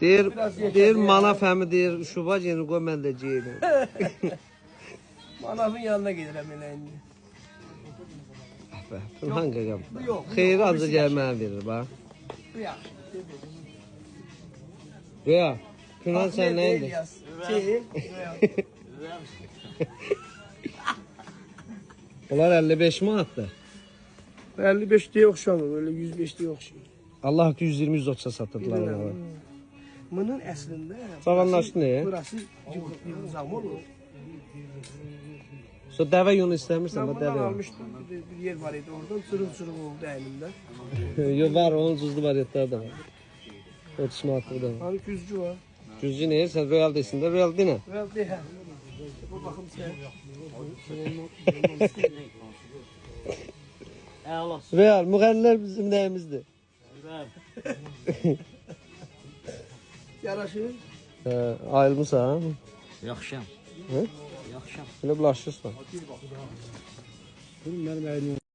Deyir Manaf həmi deyir şuba yeni qoy mən də geyirim. Manafın yanına gedirəm elə indi. Pınhan qaqam. Yox. Xeyri ancaq gəlməyə verir bax. Bu yaxşı. Rüya, Pınhan sən nə indi? Onlar 55 manatdır. 55 diye oxşamır, öyle 105 diye oxşayır. Allah haqqı 120-130 satırdılar onlara. Bunun əslində Cavanlaşdı ne? burası yığılacaq olur. So dəvə yunu istəmirsən Ben bax buradan dəvə. almıştım, bir yer var idi oradan, çırıl oldu əlimdə. Yo var, onun cüzlü variantları da var. 30 manatlığı da var. Hani küzcü var. Cüzcü ne? Sen Royal desin de Royal dene. Well, deyə. Bu baxım sən. Royal, müğənniler bizim nəyimizdir? Yaraşır. Ayrılmışsan. Yaxşıyam. Hı? Yaxşıyam. Belə bulaşırsan. Benim əlim